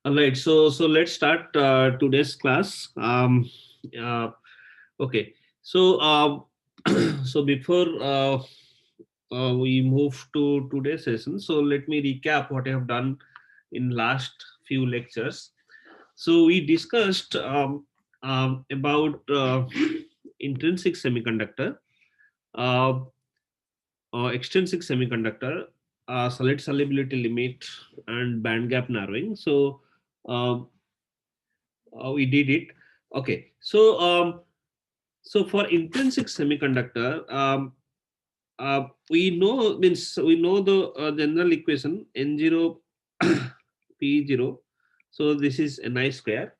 All right, so let's start today's class. Uh, okay, so so before we move to today's session, so let me recap what I have done in last few lectures. So we discussed about intrinsic semiconductor, uh, extrinsic semiconductor, solid solubility limit, and band gap narrowing. So uh, we did it. Okay, so for intrinsic semiconductor, we know the general equation N0 P0. So this is Ni square.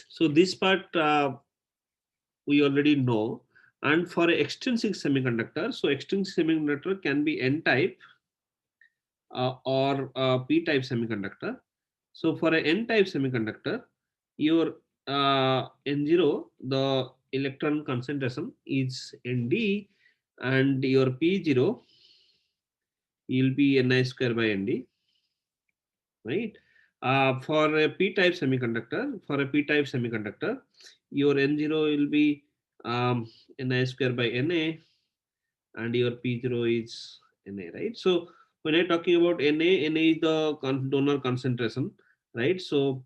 So this part we already know. And for a extrinsic semiconductor, so extrinsic semiconductor can be N type or P type semiconductor. So for a N type semiconductor, your N0, the electron concentration is Nd, and your P0 will be Ni square by Nd, right? For a P type semiconductor, your N0 will be Ni square by Na, and your P0 is Na, right? So when I'm talking about Na is the donor concentration, right? So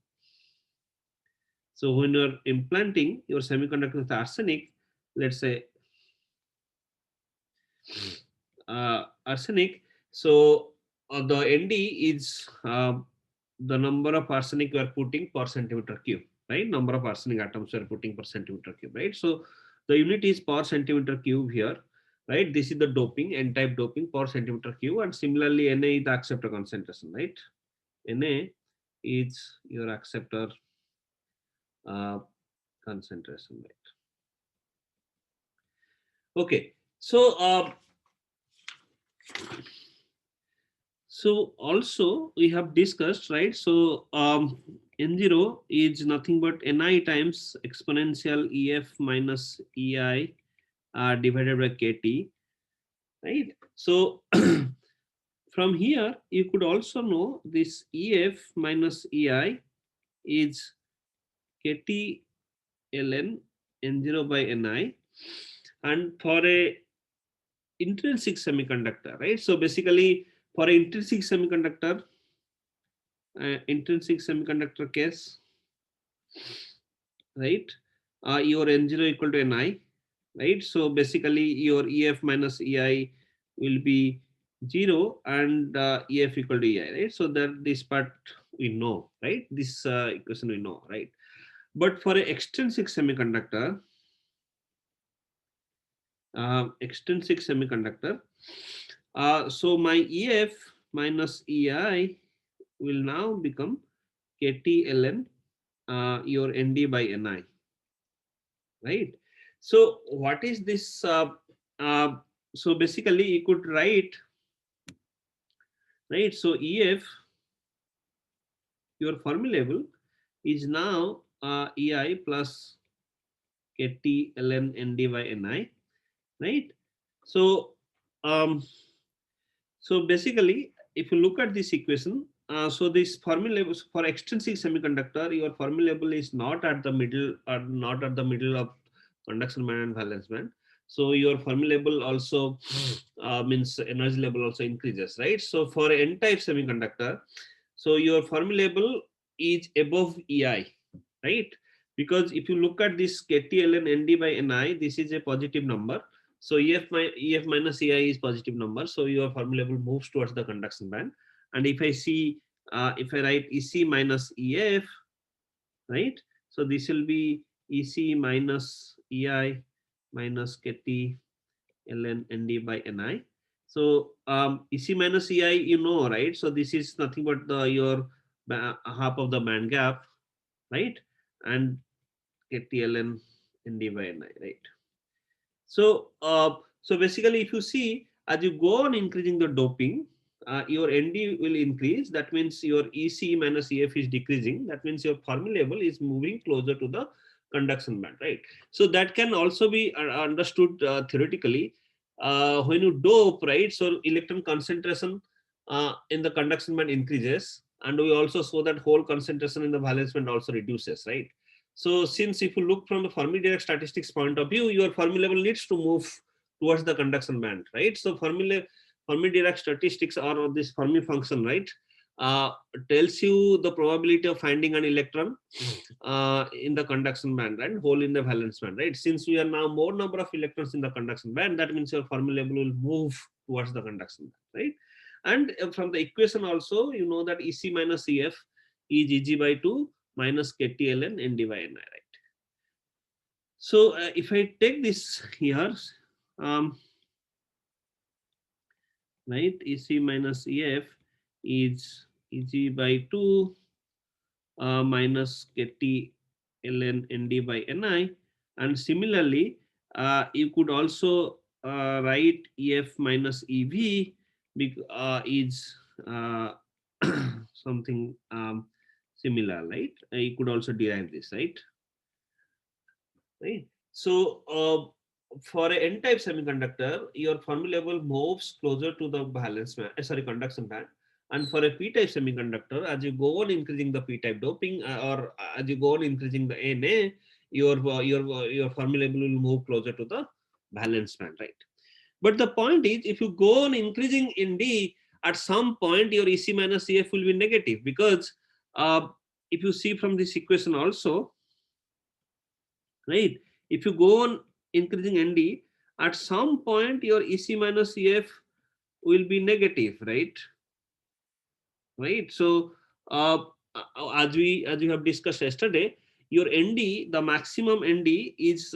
when you're implanting your semiconductor with arsenic, let's say arsenic, so the Nd is the number of arsenic you are putting per centimeter cube, right? Number of arsenic atoms you are putting per centimeter cube, right? So the unit is per centimeter cube here, right? This is the doping, N-type doping per centimeter cube, and similarly Na is the acceptor concentration, right? Na is your acceptor uh, concentration, right? Okay, so also we have discussed, right? So N0 is nothing but Ni times exponential EF minus EI divided by KT, right? So from here you could also know this EF minus EI is KT ln N0 by Ni, and for a intrinsic semiconductor, right? So basically for an intrinsic semiconductor case, right? Your N0 equal to Ni, right? So basically your EF minus EI will be 0, and EF equal to EI, right? So that this part we know, right? This equation we know, right? But for an extrinsic semiconductor, so my EF minus EI will now become KT ln your Nd by Ni, right? So what is this? So basically you could write, right? So EF, your formulable is now EI plus KT ln Nd by Ni, right? So um, so basically if you look at this equation, so this formula for extrinsic semiconductor, your formulable is not at the middle, or not at the middle of conduction band and valence band. So your formulable also means energy level also increases, right? So for N-type semiconductor, so your formulable is above EI, right? Because if you look at this KT ln Nd by Ni, this is a positive number. So EF minus EI is positive number. So your formulable moves towards the conduction band. And if if I write EC minus EF, right? So this will be EC minus EI minus KT ln Nd by Ni. So EC minus EI, you know, right? So this is nothing but your half of the band gap, right? And KT ln Nd by Ni, right? So basically, if you see, as you go on increasing the doping, your Nd will increase. That means your EC minus EF is decreasing. That means your formulable is moving closer to the conduction band, right? So that can also be understood theoretically. When you dope, right? So electron concentration in the conduction band increases, and we also saw that hole concentration in the valence band also reduces, right? So since if you look from the Fermi-Dirac statistics point of view, your Fermi level needs to move towards the conduction band, right? So Fermi-Dirac statistics or this Fermi function, right, uh, tells you the probability of finding an electron in the conduction band, right, hole in the valence band, right? Since we are now more number of electrons in the conduction band, that means your Fermi level will move towards the conduction band, right? And from the equation also, you know that EC minus EF is Eg by 2 minus KTln Nd by Ni, right? So if I take this here, um, right, EC minus EF is Eg by 2 minus KT ln Nd by Ni, and similarly you could also write EF minus EV is something similar, right? You could also derive this, right? So for a n-type semiconductor, your Fermi level moves closer to the valence band, sorry, conduction band. And for a p-type semiconductor, as you go on increasing the p-type doping, or as you go on increasing the Na, your Fermi level will move closer to the valence band, right? But the point is, if you go on increasing in D, at some point your EC minus EF will be negative, because if you see from this equation also, right, if you go on increasing ND, at some point your EC minus EF will be negative, right? So as we have discussed yesterday, your ND, the maximum ND is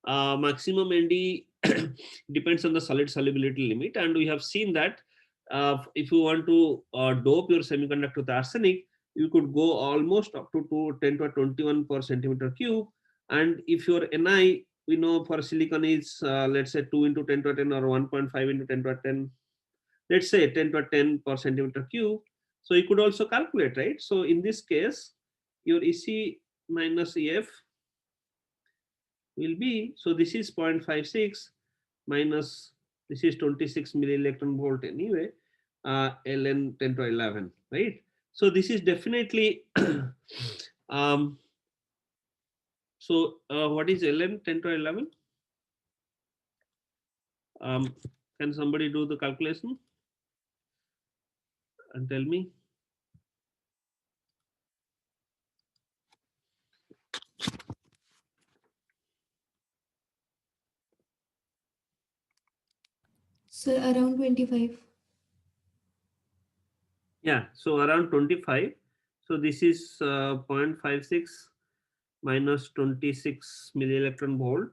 maximum ND depends on the solid solubility limit, and we have seen that if you want to dope your semiconductor with arsenic, you could go almost up to 10 to 21 per centimeter cube. And if your Ni, we know for silicon is let's say 2 into 10 to 10 or 1.5 into 10 to 10, let's say 10 to 10 per centimeter cube. So you could also calculate, right? So in this case, your EC minus EF will be, so this is 0.56 minus, this is 26 milli electron volt anyway, ln 10 to 11, right? So this is definitely, so what is ln 10 to 11? Can somebody do the calculation and tell me? Sir, around 25. Yeah, so around 25. So this is 0.56 minus 26 milli electron volt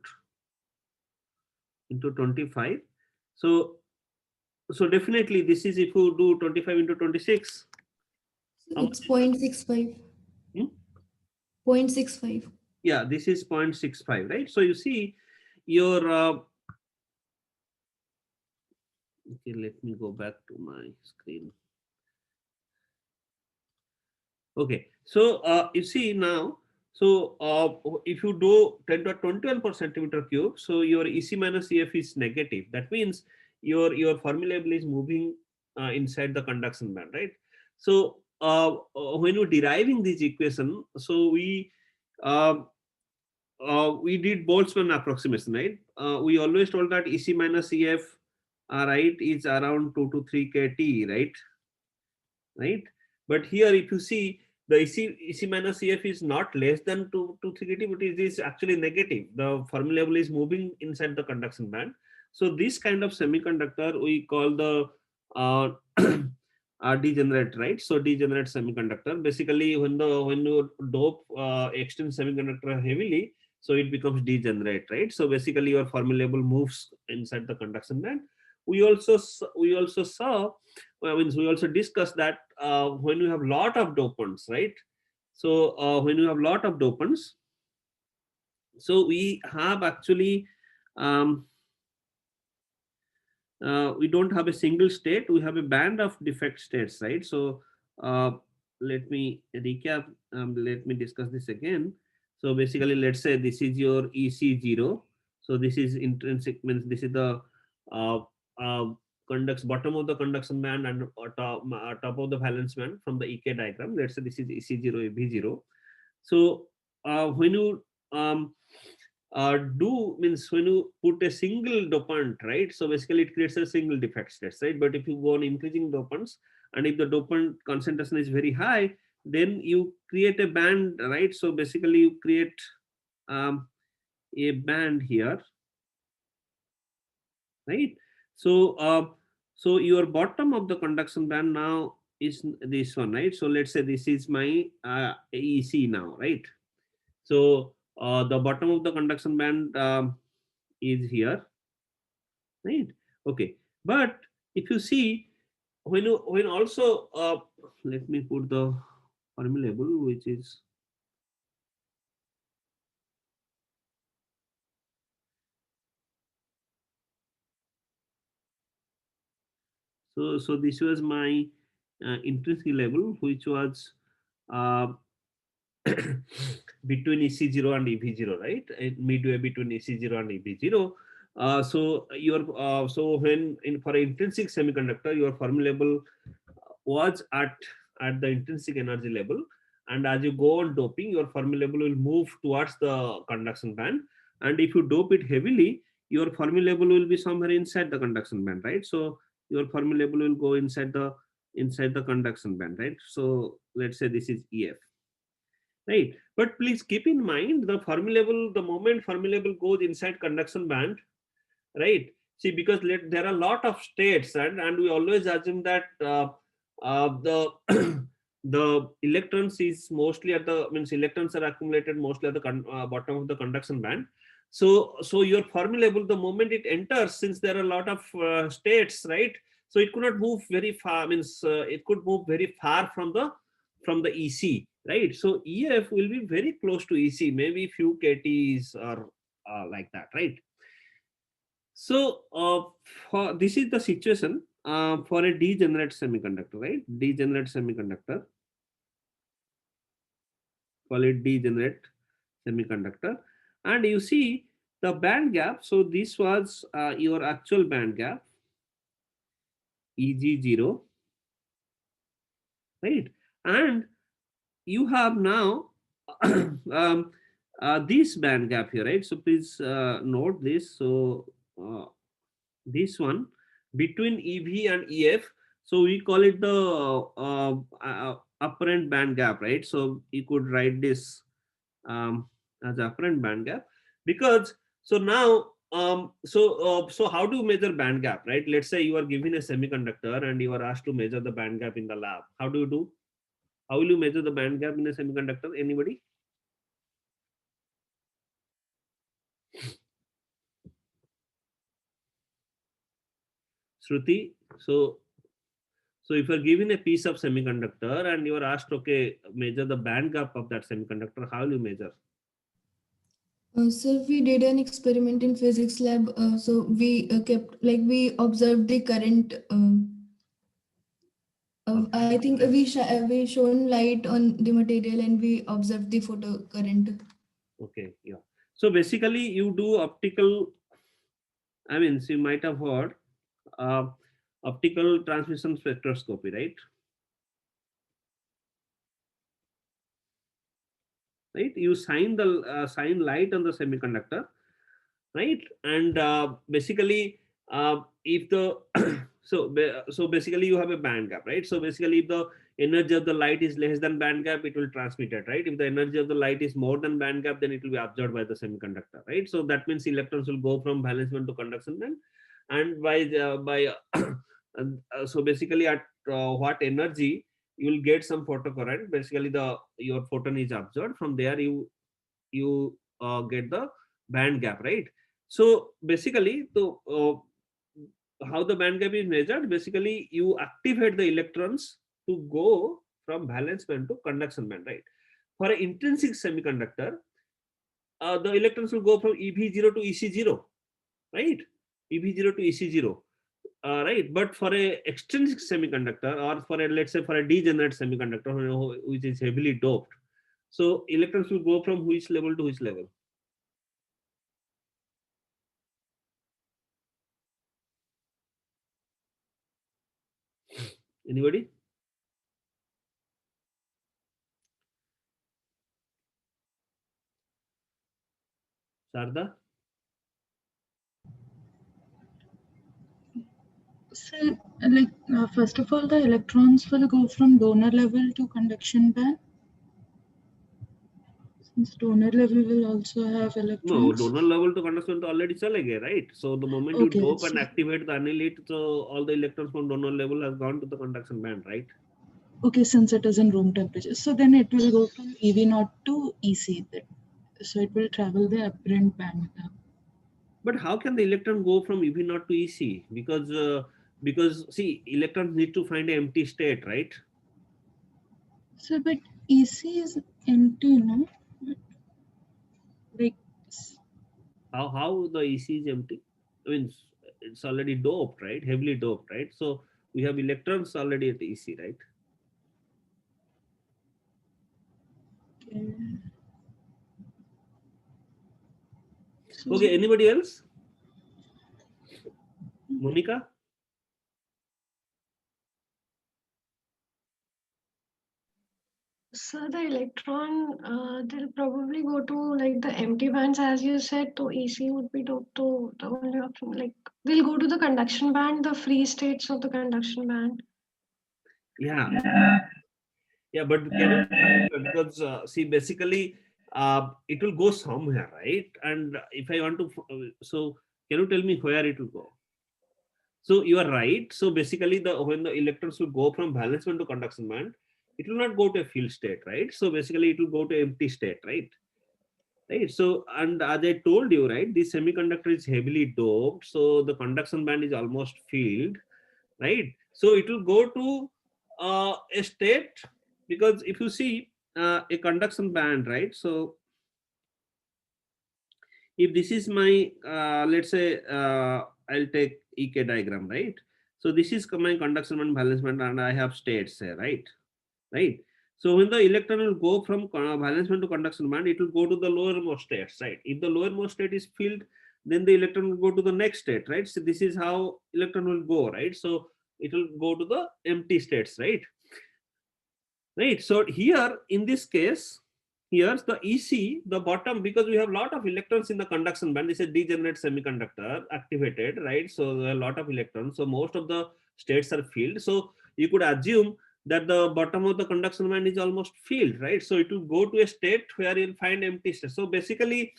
into 25. So definitely this is, if you do 25 into 26, Sir, how much it's is that? 0.65. Hmm? 0.65. Yeah, this is 0.65, right? So you see your okay, let me go back to my screen. Okay, so you see now, so if you do 10 to 21 per centimeter cube, so your EC minus EF is negative. That means your Fermi level is moving inside the conduction band, right? So when you're deriving this equation, so we did Boltzmann approximation, right? We always told that EC minus EF, right, is around 2 to 3 kT, right? But here, if you see, the EC minus EF is not less than 2 to 3 kT, but it is actually negative. The Fermi level is moving inside the conduction band. So this kind of semiconductor we call the degenerate, right? So degenerate semiconductor. Basically, when you dope extrinsic semiconductor heavily, so it becomes degenerate, right? So basically, your Fermi level moves inside the conduction band. We also saw, I mean, we also discussed that when you have lot of dopants, right? So when you have lot of dopants, so we have actually um, we don't have a single state, we have a band of defect states, right? So let me recap, let me discuss this again. So basically, let's say this is your EC0. So this is intrinsic, means this is the uh, uh, conducts bottom of the conduction band and top of the valence band from the EK diagram. Let's say this is EC0, EV0. So when you do means when you put a single dopant, right? So basically it creates a single defect states, right? But if you go on increasing dopants, and if the dopant concentration is very high, then you create a band, right? So basically you create um, a band here, right? So so your bottom of the conduction band now is this one, right? So let's say this is my EC now, right? So the bottom of the conduction band is here, right? Okay, but if you see when also let me put the formulable, which is so this was my intrinsic level, which was uh, between EC0 and EV0, right? Midway between EC0 and EV0. So your so when in for an intrinsic semiconductor, your formulable was at the intrinsic energy level, and as you go on doping, your formulable will move towards the conduction band, and if you dope it heavily, your formulable will be somewhere inside the conduction band, right? So your formulable will go inside the conduction band, right? So let's say this is EF, right? But please keep in mind the formulable, the moment formulable goes inside conduction band, right? See, because there are a lot of states, and we always assume that the the electrons is mostly at the means electrons are accumulated mostly at the bottom of the conduction band. So your formulable, the moment it enters, since there are a lot of states, right? So it could not move very far, means it could move very far from the EC, right? So EF will be very close to EC, maybe few kts or like that, right? So for this is the situation for a degenerate semiconductor, right? Degenerate semiconductor, call it degenerate semiconductor, and you see the band gap. So this was your actual band gap, EG0, right? And you have now this band gap here, right? So please note this. So this one between EV and EF, so we call it the apparent band gap, right? So you could write this as apparent band gap, because so now so how do you measure band gap, right? Let's say you are given a semiconductor and you are asked to measure the band gap in the lab. How do you do? How will you measure the band gap in a semiconductor? Anybody? Shruti? So if you're given a piece of semiconductor and you are asked, okay, measure the band gap of that semiconductor, how will you measure? So we did an experiment in physics lab. So we kept like we observed the current. I think we shone light on the material and we observed the photo current. Okay, yeah. So basically, you do optical. I mean, so you might have heard uh, optical transmission spectroscopy, right? Right. You shine light on the semiconductor, right? And basically if the so basically you have a band gap, right? So basically if the energy of the light is less than band gap, it will transmit it, right? If the energy of the light is more than band gap, then it will be absorbed by the semiconductor, right? So that means electrons will go from valence band to conduction band, and by so basically at what energy you will get some photocurrent. Basically the your photon is absorbed from there, you get the band gap, right? So basically, how the band gap is measured? Basically, you activate the electrons to go from valence band to conduction band, right? For an intrinsic semiconductor, the electrons will go from EV0 to EC0, right? EV0 to EC0, right? But for a extrinsic semiconductor, or for a, let's say for a degenerate semiconductor, which is heavily doped, so electrons will go from which level to which level? Anybody? Sharda? So, first of all, the electrons will go from donor level to conduction band. Since donor level will also have No, electrons. donor level to conduction to already chale gaye, right? So the moment you Okay, dope so, and activate the annihilate, so all the electrons from donor level has gone to the conduction band, right? okay, since it is in room temperature, so then it will go from EV naught to EC. Then. So it will travel the apparent band. But how can the electron go from EV naught to EC? Because see, electrons need to find an empty state, right? So, but EC is empty, no? Like, How the EC is empty? I mean, it's already doped, right? Heavily doped, right? So we have electrons already at EC, right? okay. So, Okay, anybody else? Monica? So the electron, they'll probably go to like the empty bands, as you said. So EC would be to the only option. Like they'll go to the conduction band, the free states of the conduction band. Yeah, yeah, but can you because see basically it will go somewhere, right? And if I want to, so can you tell me where it will go? So you are right. So basically, the when the electrons will go from valence band to conduction band, it will not go to a field state, right? So basically, it will go to empty state, right? Right. So and as I told you, right, this semiconductor is heavily doped, so the conduction band is almost filled, right? So it will go to a state because if you see a conduction band, right? So if this is my let's say I'll take ek diagram, right? So this is my conduction band, valence band, and I have states here, right. So when the electron will go from valence band to conduction band, it will go to the lowermost states, right? If the lowermost state is filled, then the electron will go to the next state, right? So this is how electron will go, right? So it will go to the empty states, right. So here in this case, here's the EC, the bottom, because we have a lot of electrons in the conduction band. This is a degenerate semiconductor activated, right? So there are a lot of electrons. So most of the states are filled. So you could assume that the bottom of the conduction band is almost filled, right? So it will go to a state where you'll find empty states. So basically,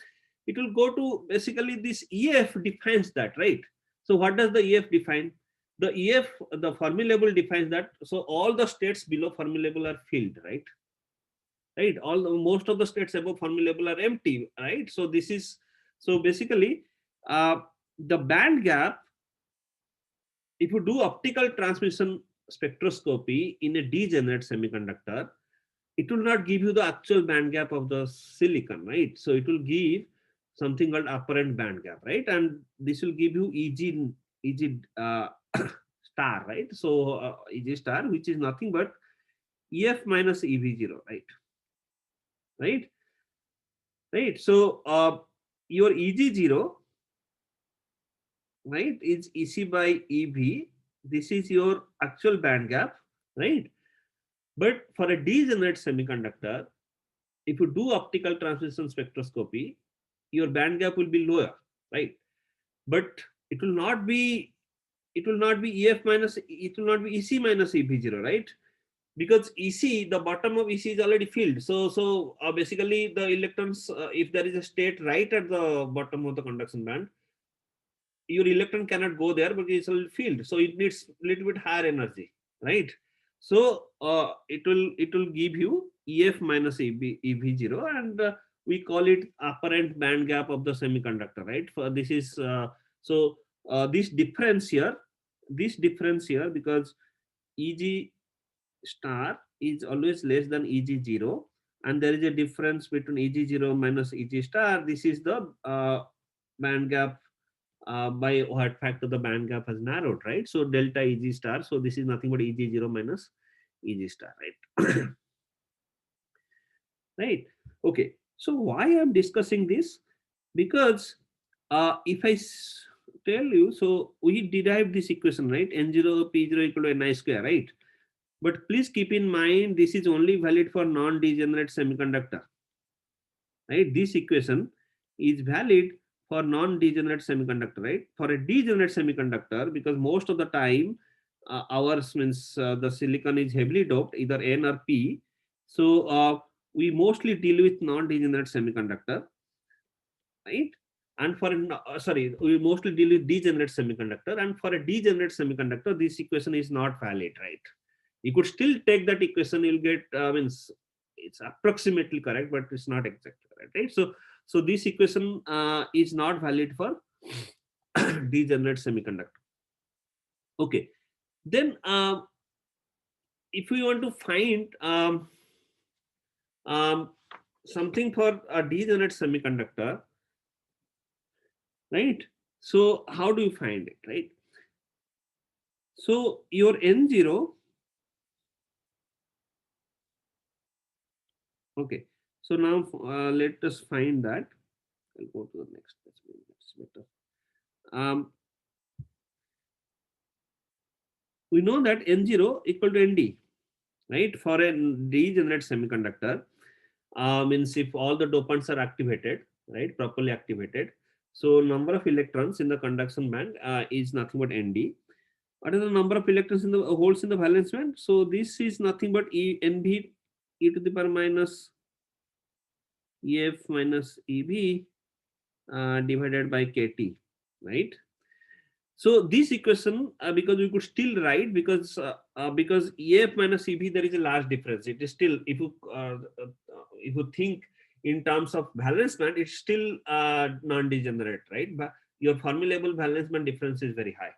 it will go to basically this EF defines that, right? So what does the EF define? The EF, the Fermi level defines that. So all the states below Fermi level are filled, right? All most of the states above Fermi level are empty, right? So this is so basically uh, the band gap. If you do optical transmission spectroscopy in a degenerate semiconductor, it will not give you the actual band gap of the silicon, right? So it will give something called apparent band gap, right? And this will give you EG star, right? So EG star, which is nothing but EF minus EV0, right, right. So your EG0, right, is EC by EV. This is your actual band gap, right? But for a degenerate semiconductor, if you do optical transmission spectroscopy, your band gap will be lower, right? But it will not be EF minus, it will not be EC minus EV0, right? Because EC, the bottom of EC is already filled. So basically the electrons, if there is a state right at the bottom of the conduction band, your electron cannot go there because it's already filled. So it needs a little bit higher energy, right? So it will give you EF minus EV0, and we call it apparent band gap of the semiconductor, right? For this is so this difference here, because EG star is always less than EG0, and there is a difference between EG0 minus EG star. This is the band gap by what factor the band gap has narrowed, right? So delta EG star. So this is nothing but EG0 minus EG star, right? Right. Okay. So why I'm discussing this? Because if I tell you, so we derived this equation, right? N0 P0 equal to Ni square, right? But please keep in mind, this is only valid for non-degenerate semiconductor, right? This equation is valid for non-degenerate semiconductor, right? For a degenerate semiconductor, because most of the time ours means the silicon is heavily doped, either N or P. So we mostly deal with non-degenerate semiconductor, right? And for sorry, we mostly deal with degenerate semiconductor, and for a degenerate semiconductor, this equation is not valid, right? You could still take that equation, you'll get means it's approximately correct, but it's not exactly correct, right? So this equation is not valid for degenerate semiconductor. Okay, then if we want to find something for a degenerate semiconductor, right? So how do you find it, right? So your N0, okay. So now let us find that. I'll go to the next. That's better. We know that N0 equal to Nd, right? For a degenerate semiconductor, means if all the dopants are activated, right, properly activated, so number of electrons in the conduction band is nothing but Nd. What is the number of electrons in the holes in the valence band? So this is nothing but Nb e to the power minus Ef minus Eb divided by Kt, right? So this equation, because we could still write, because EF minus EB, there is a large difference. It is still, if you think in terms of valence band, it's still non-degenerate, right? But your formulable valence band difference is very high,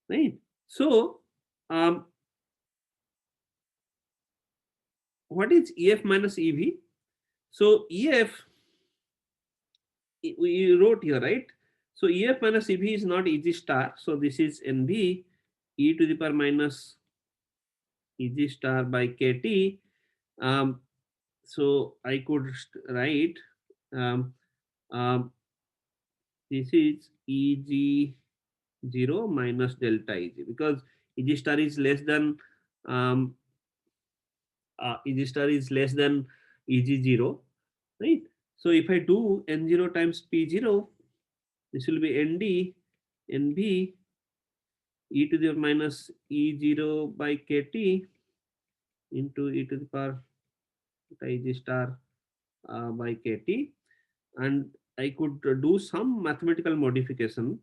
right? So what is EF minus EV? So EF, we wrote here, right? So EF minus EV is not EG star. So this is NB e to the power minus EG star by KT. So I could write um, um, this is EG0 minus delta EG, because EG star is less than um, EG star is less than EG0, right? So if I do N0 times P0, this will be ND NB e to the minus E0 by KT into e to the power EG star by KT, and I could do some mathematical modification.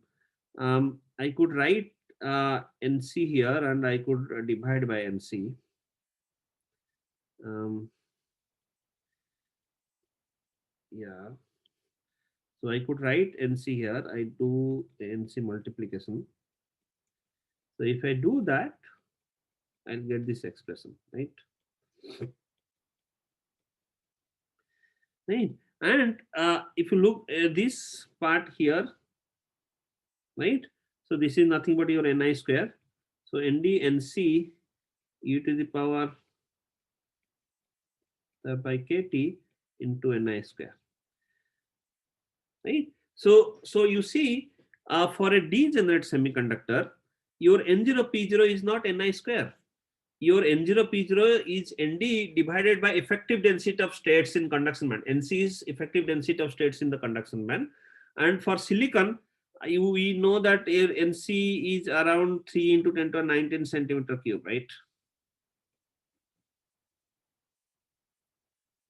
I could write NC here, and I could divide by NC. Yeah, so I could write NC here. I do the NC multiplication. So if I do that, I'll get this expression, right? Right. And if you look at this part here, right? So this is nothing but your Ni square. So Nd Nc e to the power by Kt into Ni square, right? So you see, for a degenerate semiconductor, your N0 P0 is not Ni square. Your N0 P0 is Nd divided by effective density of states in conduction band. Nc is effective density of states in the conduction band. And for silicon, we know that Nc is around 3 into 10 to the 19 centimeter cube, right?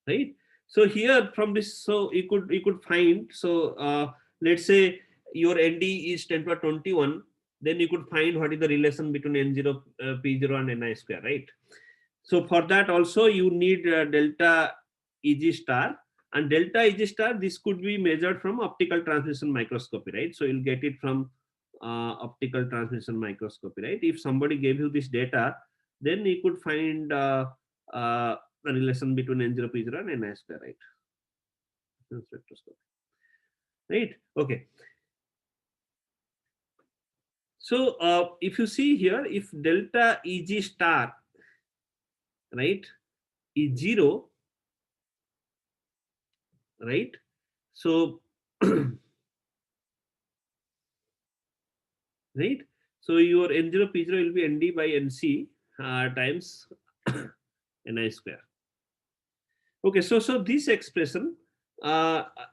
Right. So here from this, so you could find, so let's say your Nd is 10 to the 21, then you could find what is the relation between N0 P0 and Ni square, right? So for that also you need delta Eg star, and delta Eg star, this could be measured from optical transmission microscopy, right? So you'll get it from optical transmission microscopy, right? If somebody gave you this data, then you could find the relation between N0 P0 and Ni square, right? Spectroscopy, right? Okay. So if you see here, if delta Eg star, right, is 0, right? So right, So your N0 P0 will be ND by NC times Ni square. Okay, so this expression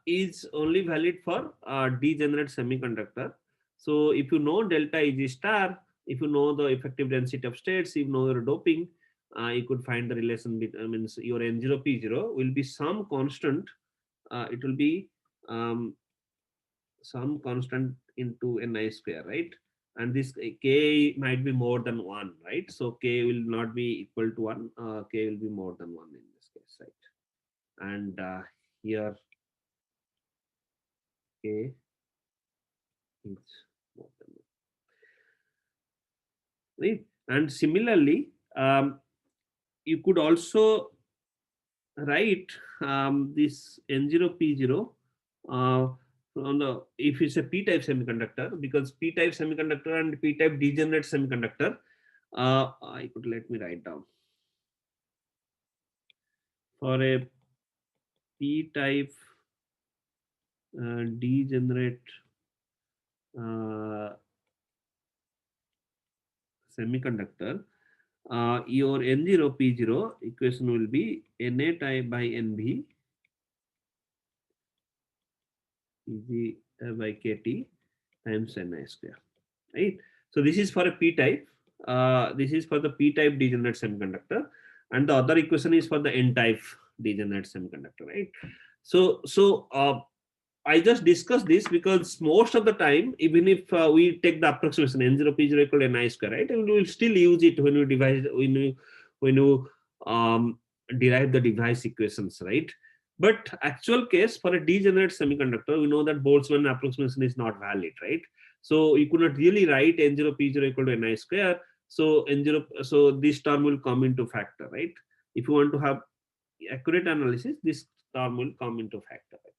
is only valid for degenerate semiconductor. So if you know delta Eg star, if you know the effective density of states, if you know your doping, you could find the relation between, means your N0 P0 will be some constant. It will be some constant into Ni square, right? And this k might be more than 1, right? So k will not be equal to 1, k will be more than 1 in this case, right? And here k is more than 1, right? And similarly, you could also write this N0 P0 on the, if it's a p-type semiconductor, because p-type semiconductor and p-type degenerate semiconductor, I could, let me write down, for a p-type degenerate semiconductor, your N0 P0 equation will be Na type by Nb Eg by Kt times Ni square, right? So this is for a p-type. This is for the p-type degenerate semiconductor, and the other equation is for the n-type degenerate semiconductor, right? So I just discussed this because most of the time, even if we take the approximation N0 P0 equal to Ni square, right, and we will still use it when we devise, when you derive the device equations, right? But actual case for a degenerate semiconductor, we know that Boltzmann approximation is not valid, right? So you could not really write N0 P0 equal to Ni square. So N0, so this term will come into factor, right? If you want to have accurate analysis, this term will come into factor, right?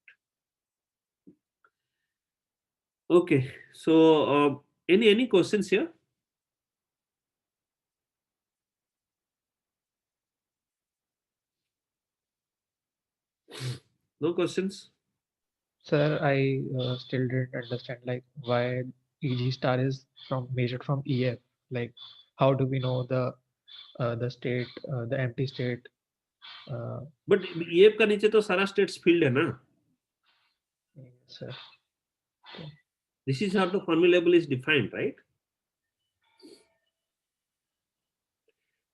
Okay, so any questions here? No questions? Sir, I still didn't understand like why EG star is from measured from EF. Like, how do we know the state, the empty state? But EF का नीचे तो सारा states field है ना? Sir. This is how the Fermi level is defined, right?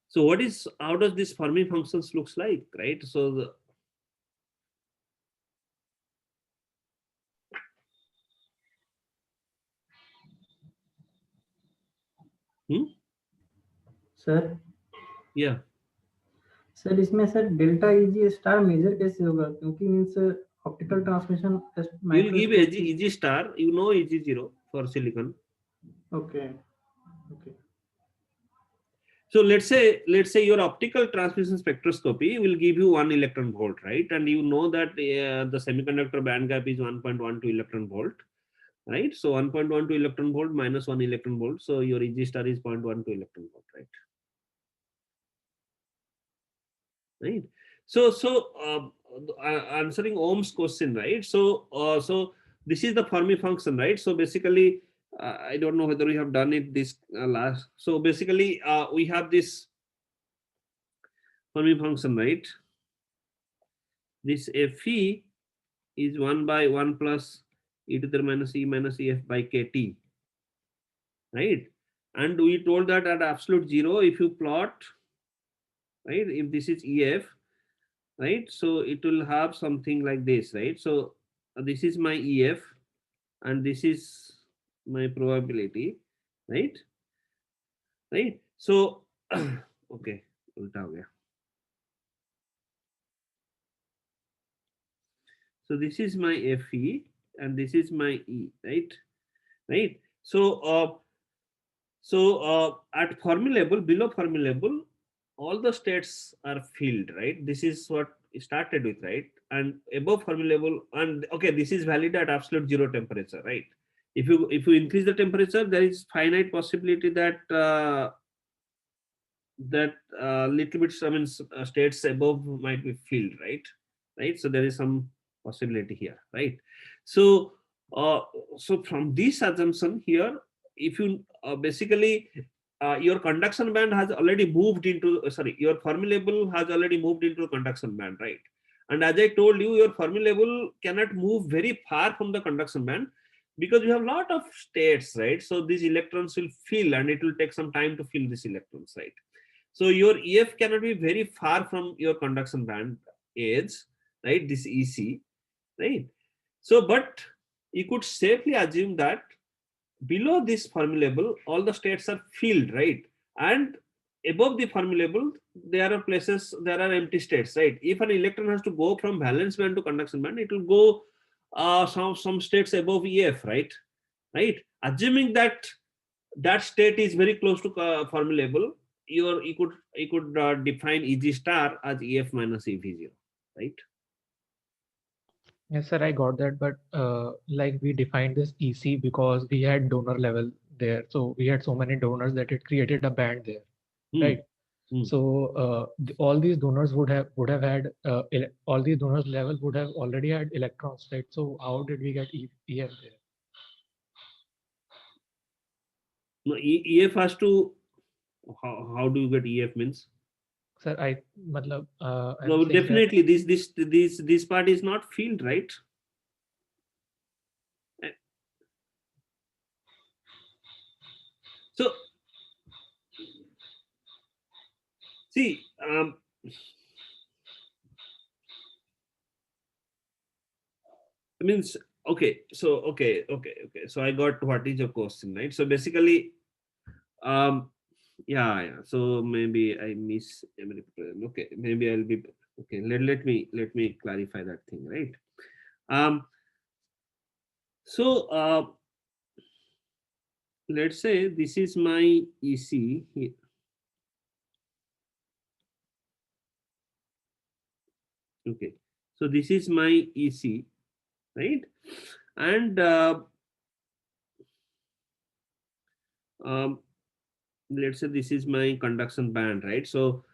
So what is, how does this Fermi functions looks like, right? So the, sir yeah, sir इसमें sir delta easy star major कैसे होगा, क्योंकि means optical transmission you will give EG star, you know EG0 for silicon. Okay okay So let's say your optical transmission spectroscopy will give you 1 electron volt, right? And you know that the semiconductor band gap is 1.12 electron volt, right? So 1.12 electron volt minus 1 electron volt. So your EG star is 0.12 electron volt, right? Right. So answering Ohm's question, right? So so this is the Fermi function, right? So basically, I don't know whether we have done it this last. So basically, we have this Fermi function, right? This Fe is 1 by 1 plus e to the minus e minus ef by kt, right? And we told that at absolute zero, if you plot, right, if this is ef, right, so it will have something like this, right? So this is my ef and this is my probability, right? Right. So okay, ulta ho gaya. So this is my Fe and this is my E, right? Right. So at Fermi level, below Fermi level, all the states are filled, right? This is what started with, right? And above Fermi level, and okay, this is valid at absolute zero temperature, right? If you increase the temperature, there is finite possibility that little bit, I mean, states above might be filled, right? Right. So there is some possibility here, right? So so from this assumption here, if you basically your conduction band has already moved into your Fermi level has already moved into conduction band, right? And as I told you, your Fermi level cannot move very far from the conduction band because you have a lot of states, right? So these electrons will fill and it will take some time to fill these electrons, right? So your EF cannot be very far from your conduction band edge, right? This EC, right? So, but you could safely assume that below this Fermi level, all the states are filled, right? And above the Fermi level, there are places, there are empty states, right? If an electron has to go from valence band to conduction band, it will go some states above EF, right? Right? Assuming that that state is very close to Fermi level, you could define EG star as EF minus EV0, right? Yes, sir, I got that. But like we defined this EC because we had donor level there. So we had so many donors that it created a band there, right? So all these donors would have had all these donors level would have already had electrons, right? So how did we get EF there? No, EF has to. How do you get EF means? Sir, I'm No, saying definitely this part is not filled, right? So see, means okay. So okay. So I got what is your question, right? So basically, yeah. So maybe I miss. Okay, maybe I'll be okay. Let me clarify that thing, right? So let's say this is my EC here. Okay, so this is my EC, right? And let's say this is my conduction band, right? So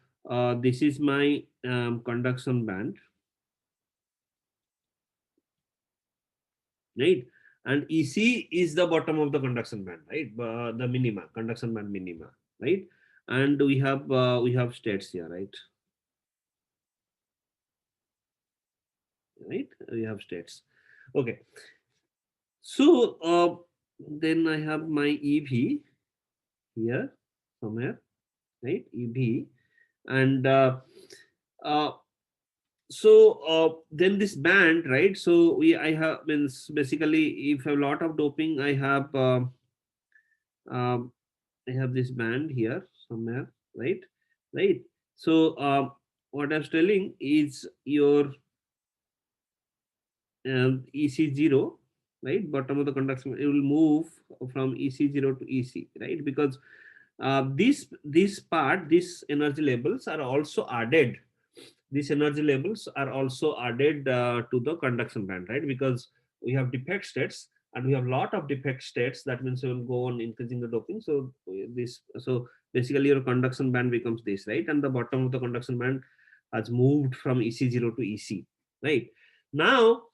this is my conduction band, right? And EC is the bottom of the conduction band, right? The minima, conduction band minima, right? And we have states here, right? Right? We have states. Okay. So then I have my EV here somewhere, right? EV, and then this band, right? So I have means basically if I have a lot of doping, I have this band here somewhere, right? Right. So what I was telling is your EC0, right? Bottom of the conduction, it will move from EC0 to EC, right? Because this part, these energy levels are also added. These energy levels are also added to the conduction band, right? Because we have defect states and we have a lot of defect states. That means we will go on increasing the doping. So so basically your conduction band becomes this, right? And the bottom of the conduction band has moved from EC0 to EC, right? Now,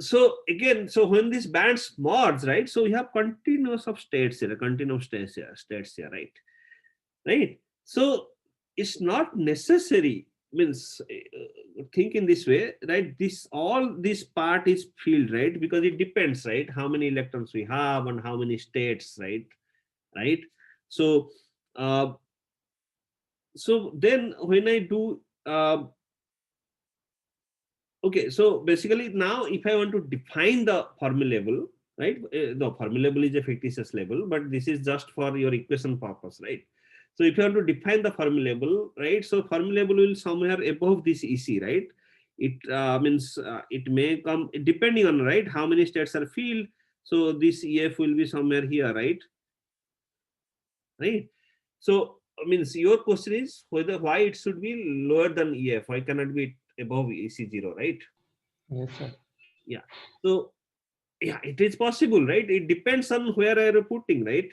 so again, so when these bands merge, right? So we have continuous of states here, continuous states here, right? Right. So it's not necessary. Means think in this way, right? This part is filled, right? Because it depends, right? How many electrons we have and how many states, right? Right. So so then when I do okay, so basically now if I want to define the Fermi level, right? The Fermi level is a fictitious level, but this is just for your equation purpose, right? So if you want to define the Fermi level, right? So Fermi level will somewhere above this EC, right? It means it may come depending on, right, how many states are filled. So this EF will be somewhere here, right? Right. So means your question is why it should be lower than EF? Why cannot be above EC0, right? Yes, sir. Yeah. So yeah, it is possible, right? It depends on where are you putting, right?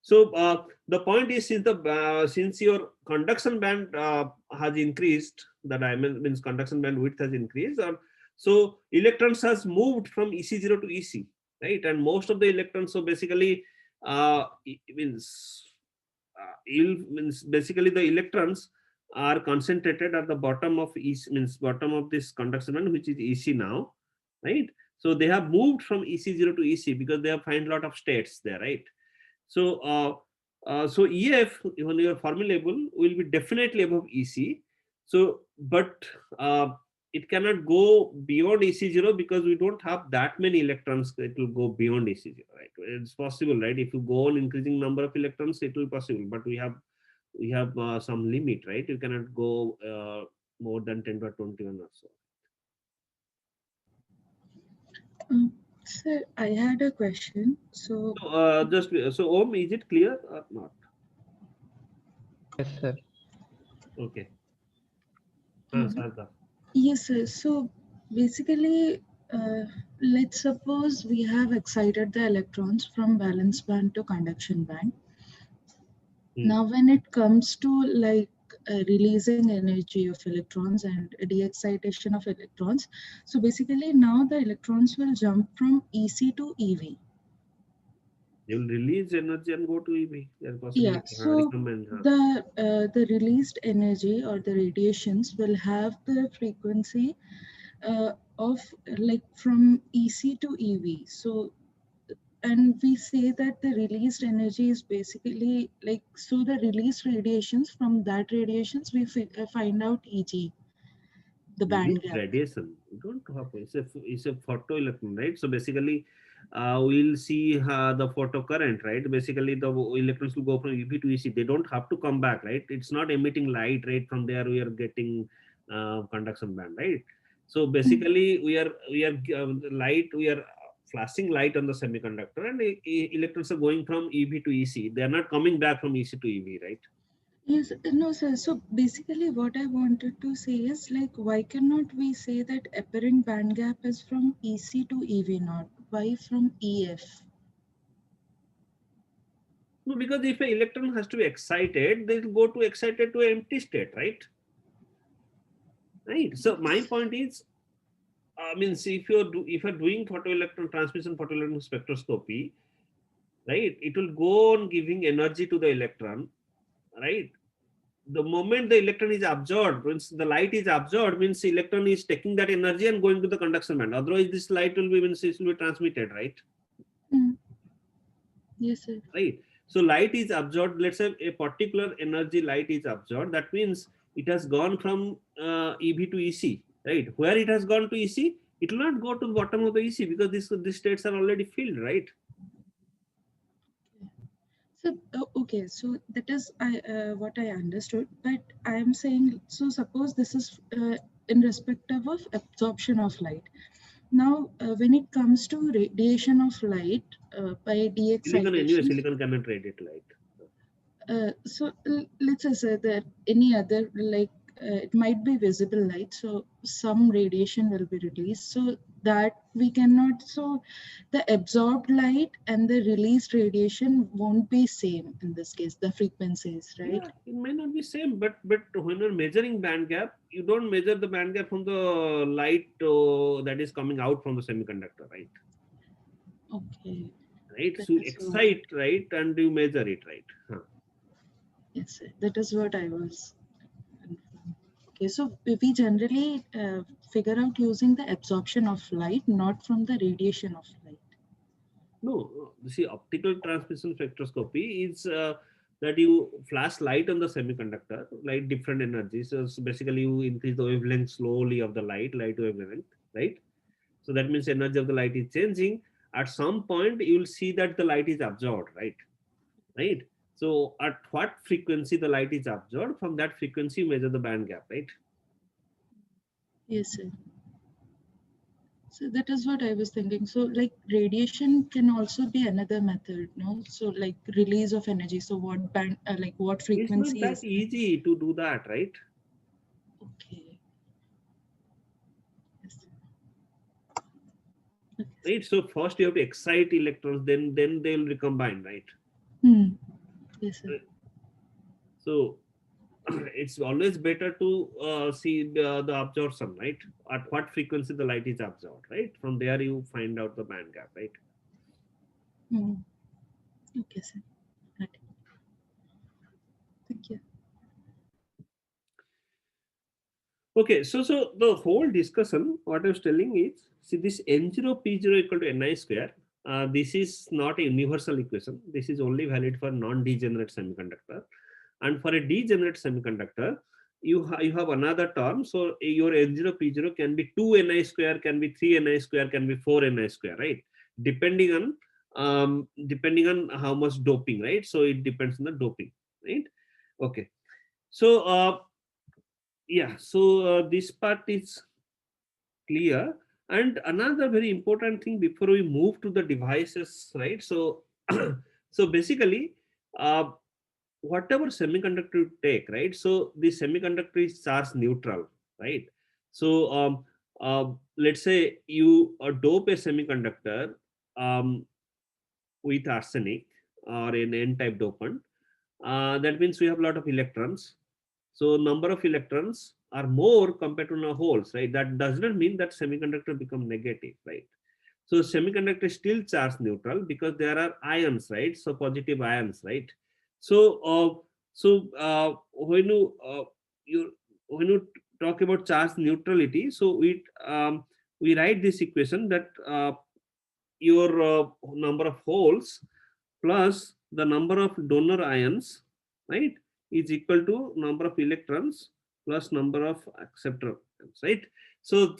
So the point is, since your conduction band has increased, the diamond means conduction band width has increased, or so electrons has moved from EC0 to EC, right? And most of the electrons, so basically means means basically the electrons are concentrated at the bottom of EC, means bottom of this conduction band, which is EC now, right? So they have moved from EC0 to EC because they have find a lot of states there, right? So so EF, when your formulable, will be definitely above EC. So but it cannot go beyond EC0 because we don't have that many electrons. It will go beyond EC0, right? It's possible, right? If you go on increasing number of electrons, it will be possible. But we have some limit, right? You cannot go more than 10 to 21 or so. Sir, I had a question. So, So Om, is it clear or not? Yes, sir. Okay. yes, sir. So basically, let's suppose we have excited the electrons from valence band to conduction band. Now, when it comes to like releasing energy of electrons and de-excitation of electrons, so basically now the electrons will jump from EC to EV. They will release energy and go to EV. Yeah, so the released energy or the radiations will have the frequency of like from EC to EV. So, and we say that the released energy is basically like, so the released radiations, from that radiations we find out EG, the band gap. Radiation. You don't have, it's a photoelectron, right? So basically, we'll see the photocurrent, right? Basically, the electrons will go from EV to EC. They don't have to come back, right? It's not emitting light, right? From there, we are getting conduction band, right? So basically, we are flashing light on the semiconductor, and electrons are going from EV to EC. They are not coming back from EC to EV, right? Yes, no, sir. So basically, what I wanted to say is like, why cannot we say that apparent band gap is from EC to EV not? Why from EF? No, because if an electron has to be excited, they will go to excited to an empty state, right? Right. So my point is, means if you're doing photoelectron transmission, photoelectron spectroscopy, right, it will go on giving energy to the electron, right? The moment the electron is absorbed, means the light is absorbed, means the electron is taking that energy and going to the conduction band. Otherwise, this light will be, means it will be transmitted, right? Yes, sir. Right. So light is absorbed. Let's say a particular energy light is absorbed. That means it has gone from EV to EC, right? Where it has gone to EC, it will not go to the bottom of the EC because these states are already filled, right? So okay, so that is what I understood. But I am saying, so suppose this is in respective of absorption of light. Now, when it comes to radiation of light by de-excitation, Silicon cannot radiate light. so let's say that any other, like it might be visible light, so some radiation will be released, so that we cannot, so the absorbed light and the released radiation won't be same in this case, the frequencies, right? Yeah, it may not be same, but when you're measuring band gap, you don't measure the band gap from the light that is coming out from the semiconductor, right? Okay. Right. So excite, right, and you measure it, right? Yes, sir. That is what I was. Okay, so we generally figure out using the absorption of light, not from the radiation of light. No, see, optical transmission spectroscopy is that you flash light on the semiconductor, light different energies. So basically, you increase the wavelength slowly of the light wavelength, right? So that means energy of the light is changing. At some point, you will see that the light is absorbed, right? Right. So at what frequency the light is absorbed, from that frequency you measure the band gap, right? Yes, sir. So that is what I was thinking. So like radiation can also be another method, no? So like release of energy. So what band, like what frequency? It's not that easy to do that, right? Okay. Yes. Okay. Right. So first you have to excite electrons, then they will recombine, right? Yes, sir. So it's always better to see the absorption, right? At what frequency the light is absorbed, right? From there you find out the band gap, right? Okay, sir. Got it. Thank you. Okay, so the whole discussion, what I was telling is, see this N0 P0 equal to Ni square. This is not a universal equation. This is only valid for non-degenerate semiconductor, and for a degenerate semiconductor, you have another term. So your N0 P0 can be 2 Ni square, can be 3 Ni square, can be 4 Ni square, right? Depending on how much doping, right? So it depends on the doping, right? Okay, so yeah, so this part is clear. And another very important thing before we move to the devices, right? So so basically, uh, whatever semiconductor you take, right? So the semiconductor is charge neutral, right? So let's say you dope a semiconductor um, with arsenic or an n-type dopant. That means we have a lot of electrons. So number of electrons are more compared to the holes, right? That does not mean that semiconductor become negative, right? So semiconductor is still charge neutral because there are ions, right? So positive ions, right? So you when you talk about charge neutrality, so we write this equation that your number of holes plus the number of donor ions, right, is equal to number of electrons plus number of acceptor ions, right? So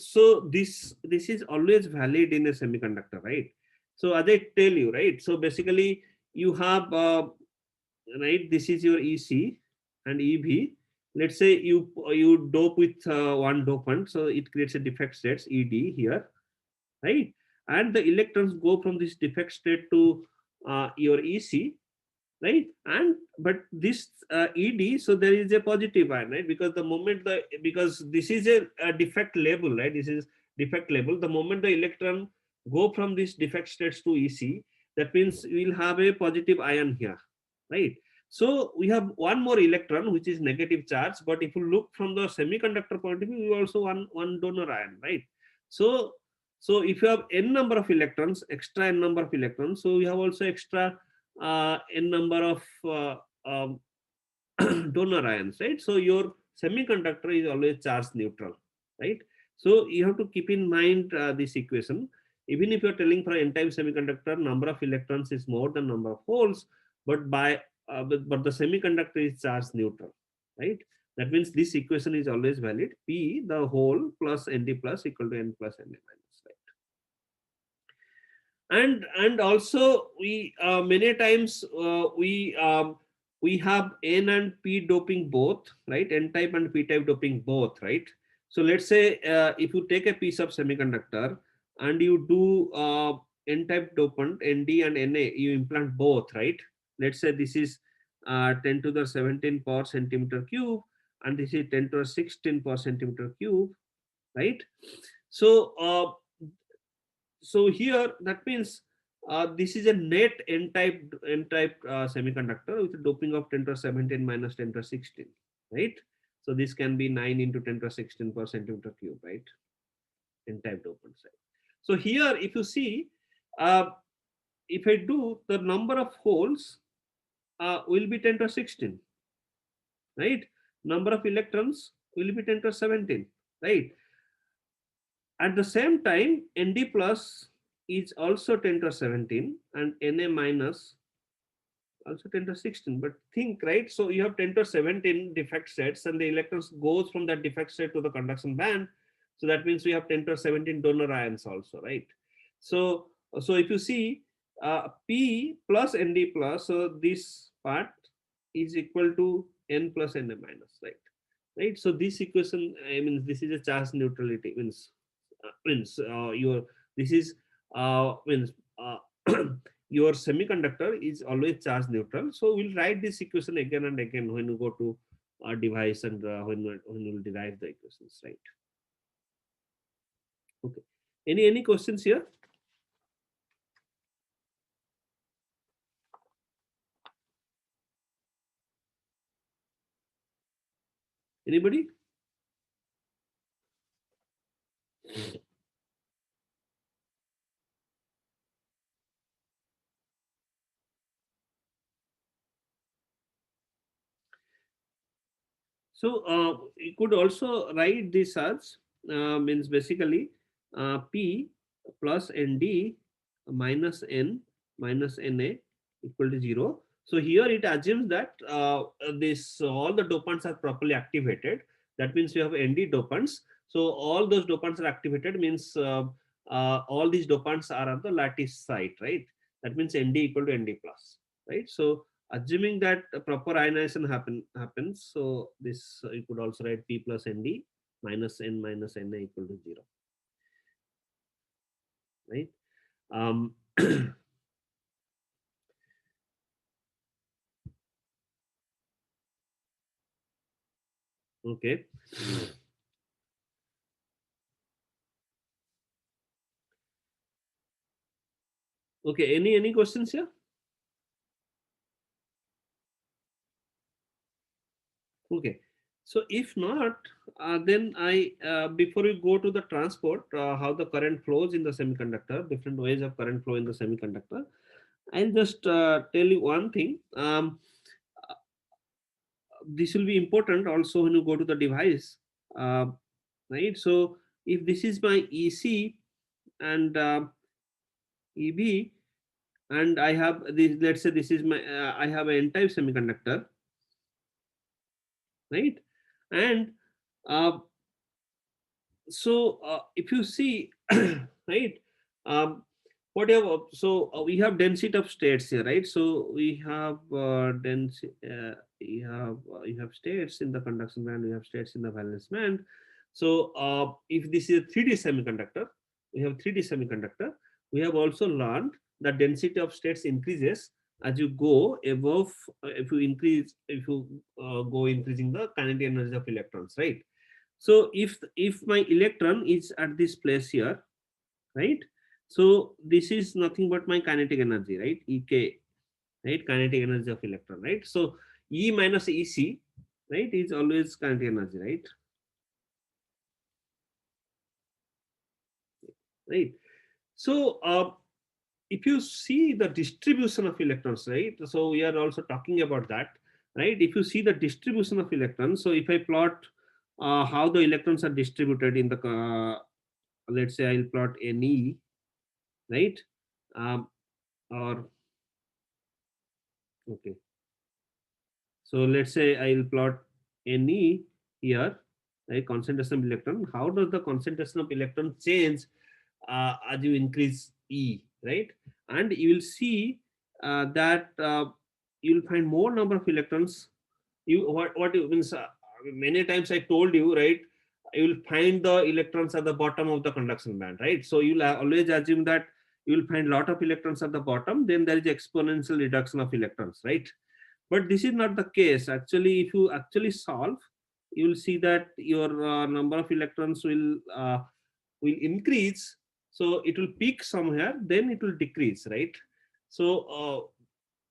this is always valid in a semiconductor, right? So as I tell you, right, so basically you have right, this is your EC and EV. Let's say you dope with one dopant, so it creates a defect states ED here, right? And the electrons go from this defect state to your EC, right? And but this ED, so there is a positive ion, right? Because the moment because this is a defect label, right? This is defect label. The moment the electron go from this defect states to EC, that means we will have a positive ion here, right? So we have one more electron which is negative charge, but if you look from the semiconductor point of view, we also one donor ion, right? So so if you have n number of electrons, extra n number of electrons, so we have also extra n number of donor ions, right? So your semiconductor is always charge neutral, right? So you have to keep in mind this equation. Even if you're telling for n-type semiconductor, number of electrons is more than number of holes, but but the semiconductor is charge neutral, right? That means this equation is always valid. P the whole plus Nd plus equal to n plus Na minus, right? And also we many times we have n and p doping both, right? N type and p type doping both, right? So let's say if you take a piece of semiconductor and you do n type dopant Nd and Na, you implant both, right? Let's say this is 10 to the 17 per centimeter cube and this is 10 to the 16 per centimeter cube, right? So so here that means this is a net n-type semiconductor with a doping of 10 to the 17 minus 10 to the 16, right? So this can be 9 into 10 to the 16 per centimeter cube, right? N-type dopant side. So here if you see, uh, if I do the number of holes will be 10 to the 16, right? Number of electrons will be 10 to the 17, right? At the same time, Nd plus is also 10 to 17 and Na minus also 10 to 16. But think, right? So you have 10 to 17 defect sets and the electrons goes from that defect set to the conduction band. So that means we have 10 to 17 donor ions also, right? So, so if you see P plus Nd plus, so this part is equal to N plus Na minus, right? Right. So this equation, I mean, this is a charge neutrality your this is means your semiconductor is always charge neutral. So we'll write this equation again and again when you go to a device and when we'll derive the equations, right? Okay. Any questions here? Anybody? So you could also write this as means basically P plus ND minus N minus Na equal to 0. So here it assumes that this all the dopants are properly activated. That means you have ND dopants. So all those dopants are activated means all these dopants are at the lattice site, right? That means ND equal to ND plus, right? So assuming that a proper ionization happens, so this you could also write P plus ND minus N minus Na equal to 0, right? Um, okay. Okay, any questions here? Okay, so if not, then I before we go to the transport, how the current flows in the semiconductor, different ways of current flow in the semiconductor, I'll just tell you one thing. This will be important also when you go to the device, uh, right? So if this is my EC and EB, and I have this, let's say this is my I have an n-type semiconductor, right? And uh, so if you see right, um, whatever, so we have density of states here, right? So we have density, you have states in the conduction band, we have states in the valence band. So if this is a 3D semiconductor, we have 3D semiconductor, we have also learned that density of states increases as you go above, if you increase, if you go increasing the kinetic energy of electrons, right? So if my electron is at this place here, right? So this is nothing but my kinetic energy, right? Ek, right? Kinetic energy of electron, right? So E minus EC, right, is always kinetic energy, right? Right. So if you see the distribution of electrons, right? So we are also talking about that, right? If you see the distribution of electrons, so if I plot how the electrons are distributed in the let's say I'll plot Ne, right? Or okay, so let's say I'll plot Ne here, right? Concentration of electron. How does the concentration of electron change as you increase E, right? And you will see that you will find more number of electrons. You what it means, many times I told you, right? You will find the electrons at the bottom of the conduction band, right? So you'll always assume that you will find a lot of electrons at the bottom, then there is exponential reduction of electrons, right? But this is not the case. Actually, if you actually solve, you will see that your number of electrons will increase. So it will peak somewhere, then it will decrease, right? So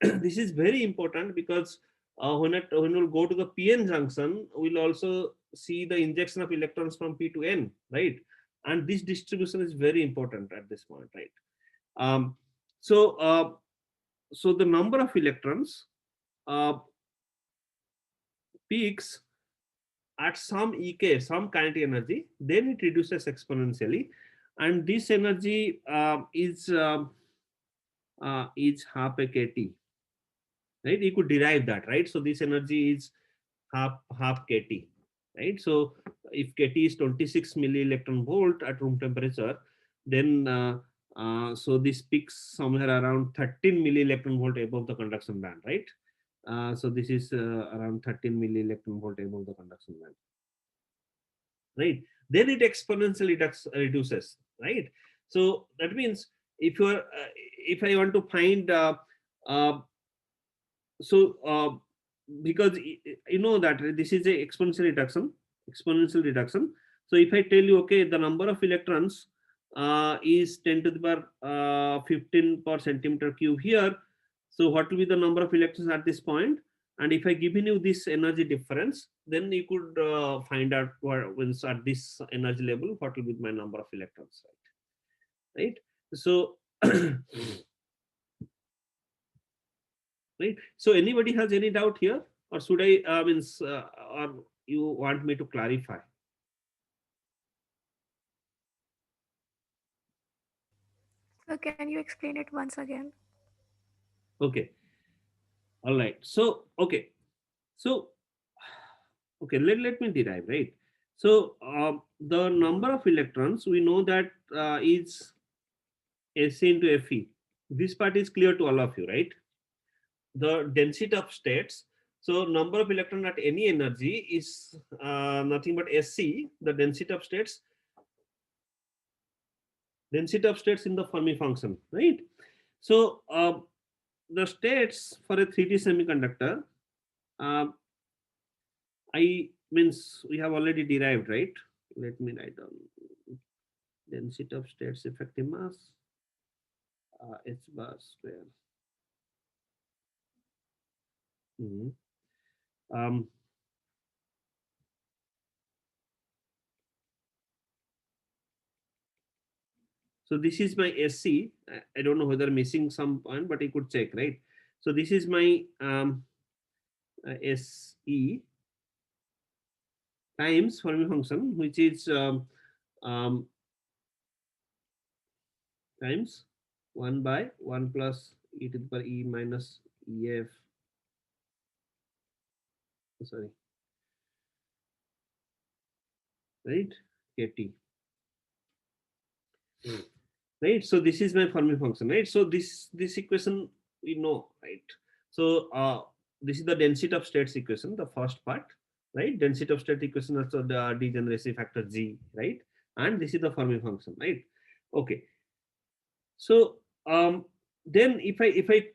this is very important because when we'll go to the PN junction, we'll also see the injection of electrons from P to N, right? And this distribution is very important at this point, right? Um, so, so the number of electrons uh, peaks at some EK, some kinetic energy, then it reduces exponentially, and this energy is half a kT, right? You could derive that, right? So this energy is half kT, right? So if kT is 26 milli electron volt at room temperature, then so this peaks somewhere around 13 milli electron volt above the conduction band, right? So this is around 13 milli electron volt above the conduction band, right? Then it exponentially reduces, right? So that means if you are if I want to find uh, so because you know that this is a exponential reduction. So if I tell you, okay, the number of electrons is 10 to the power 15 per centimeter cube here, so what will be the number of electrons at this point? And if I given you this energy difference, then you could find out what, when at this energy level, what will be my number of electrons, right? So right. So anybody has any doubt here, or should I means or you want me to clarify? So can you explain it once again? Okay. All right. So, okay. So, okay, let me derive, right? So, the number of electrons, we know that is Sc into Fe. This part is clear to all of you, right? The density of states. So, number of electron at any energy is nothing but Sc, the density of states in the Fermi function, right? So, the states for a 3D semiconductor, I means we have already derived, right? Let me write down density of states effective mass, h bar square. Um, so this is my SC. I don't know whether missing some point, but I could check, right? So this is my SE times Fermi function, which is times 1 by 1 plus e to the power e minus ef. Sorry, right? Kt. Right. So this is my Fermi function, right? So this equation we know, right? So this is the density of states equation, the first part, right? Density of state equation also the degeneracy factor G, right? And this is the Fermi function, right? Okay. So then if I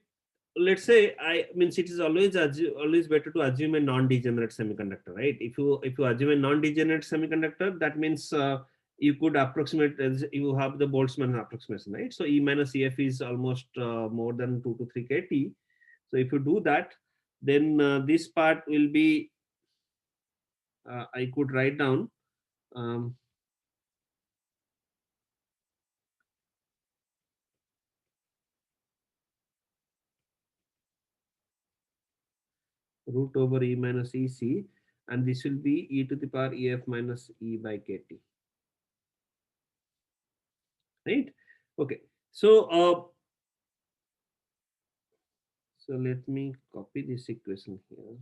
let's say I means it is always better to assume a non-degenerate semiconductor, right? If you assume a non-degenerate semiconductor, that means you could approximate as you have the Boltzmann approximation, right? So E minus EF is almost more than 2 to 3 kT. So if you do that, then this part will be I could write down root over E minus EC, and this will be e to the power EF minus E by KT. Right? Okay. So so let me copy this equation here.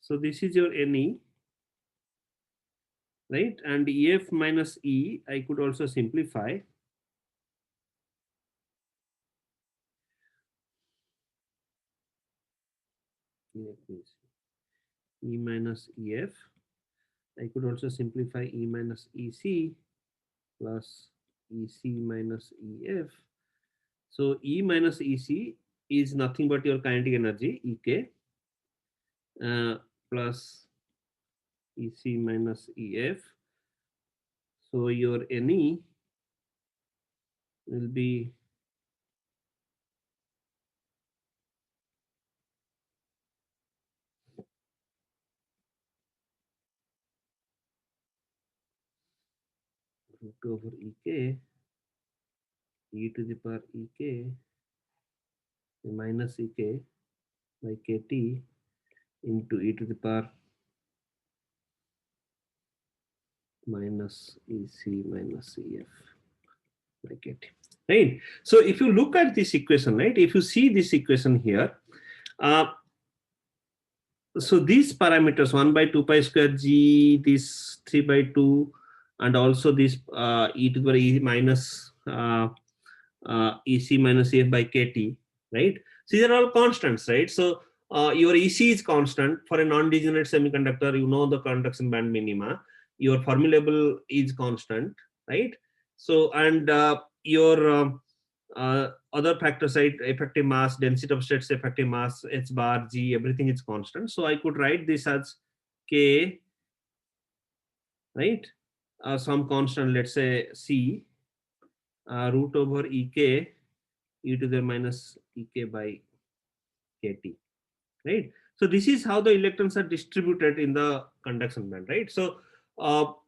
So this is your Ne, right? And EF minus E, I could also simplify. Let me see. E minus EF. I could also simplify E minus EC plus EC minus EF. So E minus EC is nothing but your kinetic energy, EK, plus EC minus EF. So your Ne will be root over Ek, e to the power Ek minus Ek by Kt into e to the power minus Ec minus Ef by Kt. Right. So if you look at this equation, right, if you see this equation here, so these parameters 1 by 2 pi square G, this 3 by 2, and also this e to the power E minus Ec minus Ef by Kt, right? So these are all constants, right? So your Ec is constant for a non-degenerate semiconductor. You know the conduction band minima. Your Fermi level is constant, right? So and your other factors, right? Effective mass, density of states, effective mass, h bar, G, everything is constant. So I could write this as K, right? Some constant, let's say C, root over Ek e to the minus Ek by Kt, right? So this is how the electrons are distributed in the conduction band, right? So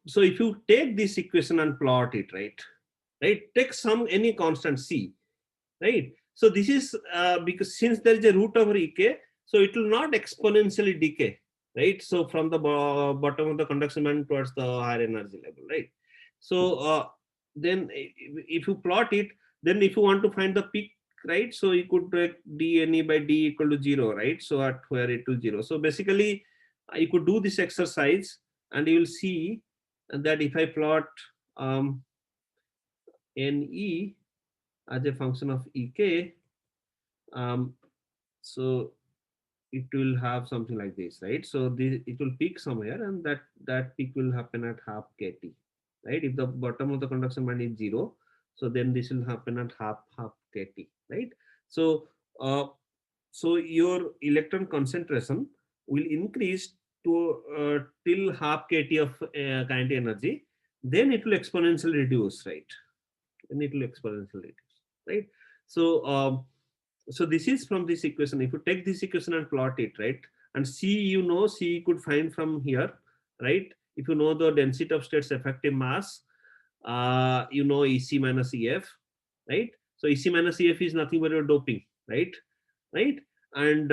so if you take this equation and plot it, right, right? Take some any constant C, right? So this is because since there is a root over Ek, so it will not exponentially decay, right? So from the bottom of the conduction band towards the higher energy level, right? So then if you plot it, then if you want to find the peak, right? So you could take dNe by d equal to 0, right? So at where it will 0. So basically you could do this exercise and you will see that if I plot Ne as a function of Ek, so it will have something like this, right? So this, it will peak somewhere, and that peak will happen at half kT, right? If the bottom of the conduction band is 0, so then this will happen at half kT, right? So so your electron concentration will increase to till half kT of kinetic energy, then it will exponentially reduce, right? Then it will exponentially reduce, right? So so this is from this equation. If you take this equation and plot it, right, and C, C you could find from here, right? If you know the density of states effective mass, EC minus EF, right? So EC minus EF is nothing but your doping, right? Right? And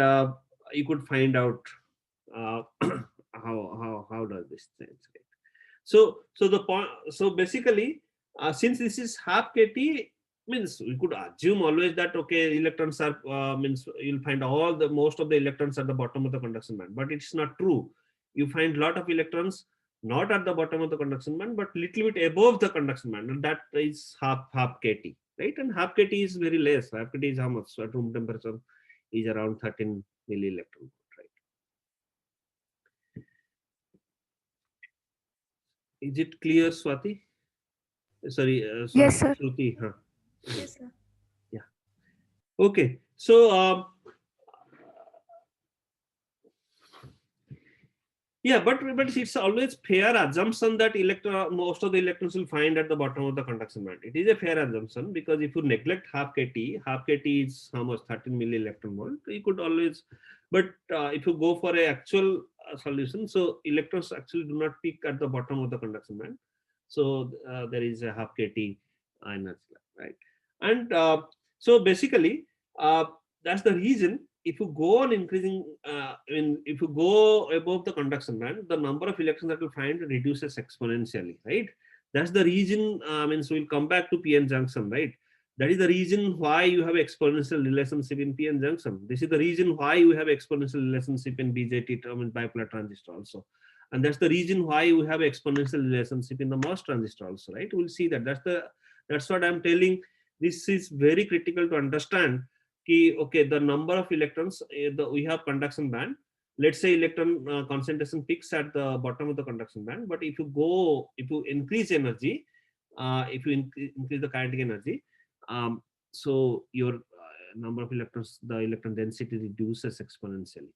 you could find out how does this change, right? So the point, so basically since this is half kT, means we could assume always that okay, electrons are means you'll find all the most of the electrons at the bottom of the conduction band, but it's not true. You find lot of electrons not at the bottom of the conduction band, but little bit above the conduction band, and that is half kT, right? And half kT is very less. Half kT is how much? So at room temperature is around 13 millielectron volt, right? Is it clear, Swati? Sorry, Yes, sir. Shruti, huh? Yes, sir. Yeah. Okay. So yeah, but it's always fair assumption that most of the electrons will find at the bottom of the conduction band. It is a fair assumption because if you neglect half kT is how much? 13 millielectron volt. You could always, but if you go for a actual solution, so electrons actually do not peak at the bottom of the conduction band. So there is a half kT energy, right? And so basically that's the reason if you go on increasing, if you go above the conduction band, the number of electrons that you find reduces exponentially, right? That's the reason, so we'll come back to PN junction, right? That is the reason why you have exponential relationship in PN junction. This is the reason why you have exponential relationship in BJT term in bipolar transistor also. And that's the reason why we have exponential relationship in the MOS transistor also, right? We'll see that. That's what I'm telling. This is very critical to understand. Okay, the number of electrons, we have conduction band. Let's say electron concentration peaks at the bottom of the conduction band, but if you increase energy, if you increase the kinetic energy, so your number of electrons, the electron density reduces exponentially,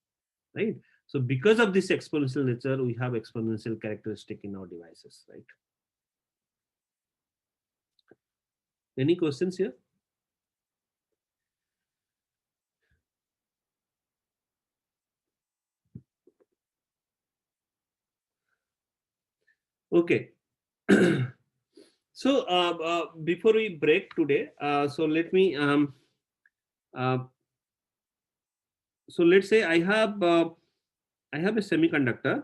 right? So because of this exponential nature, we have exponential characteristic in our devices, right? Any questions here? Okay. So before we break today, so let me so let's say I have a semiconductor,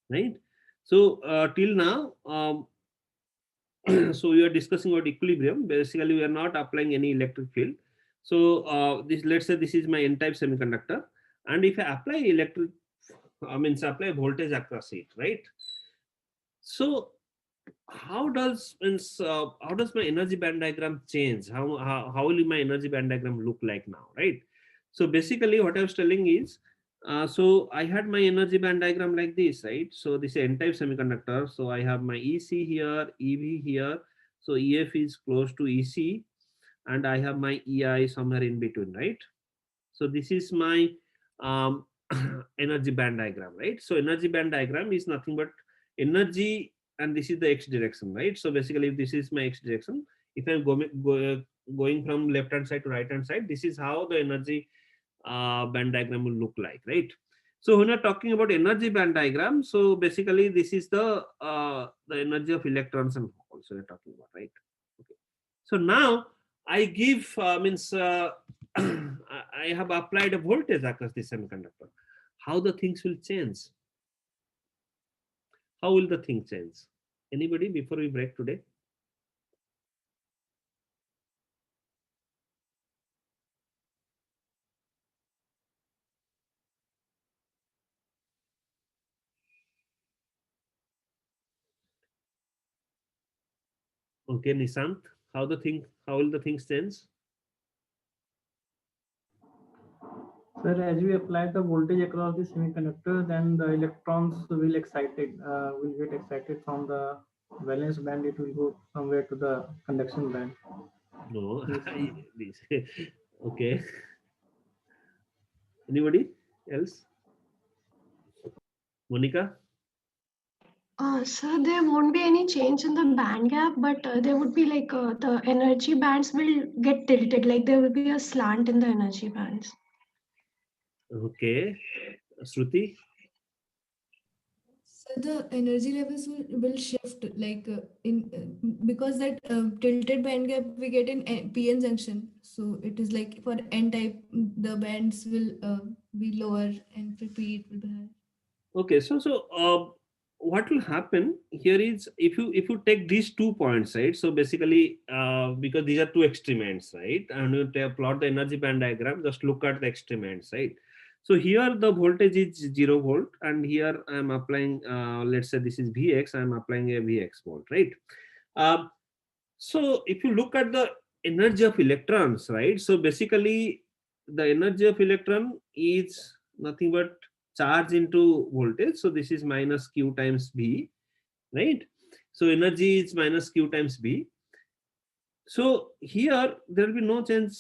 right? So till now, so we are discussing about equilibrium. Basically, we are not applying any electric field. So this, let's say this is my N-type semiconductor, and if I apply electric, apply voltage across it, right? So how does my energy band diagram change? How will my energy band diagram look like now, right? So basically what I was telling is, so I had my energy band diagram like this, right? So this is N-type semiconductor. So I have my EC here, EV here. So EF is close to EC, and I have my EI somewhere in between, right? So this is my energy band diagram, right? So energy band diagram is nothing but energy, and this is the x direction, right? So basically, if this is my x direction, if I'm going from left hand side to right hand side, this is how the energy band diagram will look like, right? So when you're talking about energy band diagram, so basically this is the energy of electrons and holes we're talking about, right? Okay. So now I give means I have applied a voltage across the semiconductor. How the things will change? How will the thing change? Anybody before we break today? Okay, Nishant, how will the things change? Sir, as we apply the voltage across the semiconductor, then the electrons will get excited from the valence band. It will go somewhere to the conduction band. No, Yes, sir. okay. Anybody else? Monica? So there won't be any change in the band gap, but there would be like the energy bands will get tilted, like there will be a slant in the energy bands. Okay. Shruti? So the energy levels will shift like because that tilted band gap we get in PN junction. So it is like for N type, the bands will be lower and for P it will be higher. Okay, what will happen here is if you take these 2 points, right? So basically, because these are two extreme ends, right? And you plot the energy band diagram, just look at the extreme ends, right? So here the voltage is 0 volt, and here I am applying, let's say this is Vx, I am applying a Vx volt, right? Um, so if you look at the energy of electrons, right? So basically, the energy of electron is nothing but charge into voltage. So this is minus q times b, right? So energy is minus q times b. So here there will be no change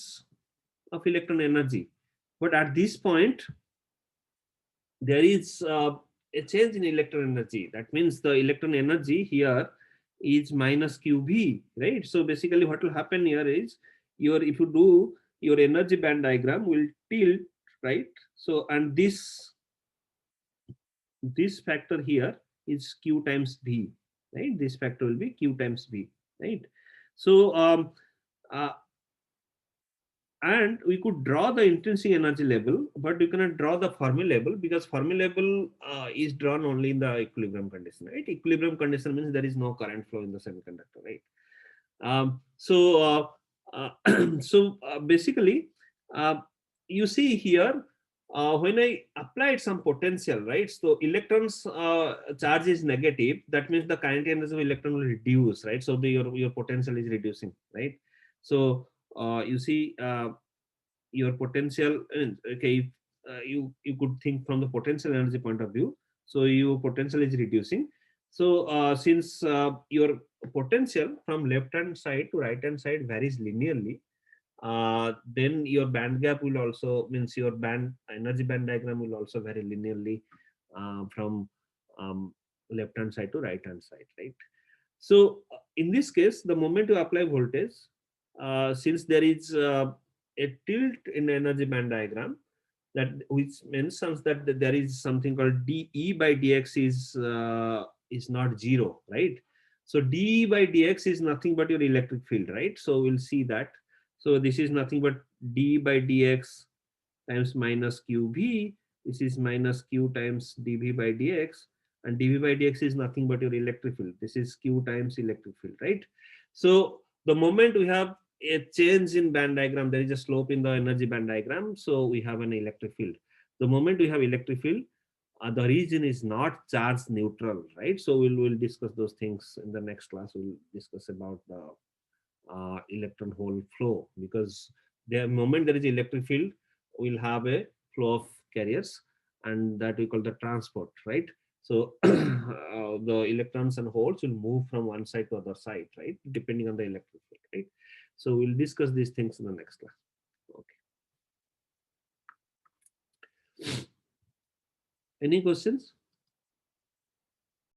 of electron energy, but at this point there is a change in electron energy. That means the electron energy here is minus qb, right? So basically what will happen here is if you do your energy band diagram will tilt, right? So and this factor here is q times b, right? This factor will be q times b, right? So uh, and we could draw the intrinsic energy level, but you cannot draw the Fermi level because Fermi level is drawn only in the equilibrium condition, right? Equilibrium condition means there is no current flow in the semiconductor, right? Basically, uh, you see here when I applied some potential, right? So electrons charge is negative. That means the kinetic energy of electron will reduce, right? So your potential is reducing, right? So you see your potential. Okay, you could think from the potential energy point of view. So your potential is reducing. So since your potential from left hand side to right hand side varies linearly, then your band gap will also means your band energy band diagram will also vary linearly from left hand side to right hand side, right? So in this case, the moment you apply voltage, since there is a tilt in the energy band diagram, that which mentions that there is something called dE by dx is not zero, right? So dE by dx is nothing but your electric field, right? So we'll see that. So this is nothing but d by dx times minus qb. This is minus q times dv by dx, and dv by dx is nothing but your electric field. This is q times electric field, right? So the moment we have a change in band diagram, there is a slope in the energy band diagram, so we have an electric field. The moment we have electric field, the region is not charge neutral, right? So we'll discuss those things in the next class. We'll discuss about the electron hole flow, because the moment there is electric field, we'll have a flow of carriers, and that we call the transport, right? So the electrons and holes will move from one side to other side, right, depending on the electric field, right? So we'll discuss these things in the next class. Okay, any questions?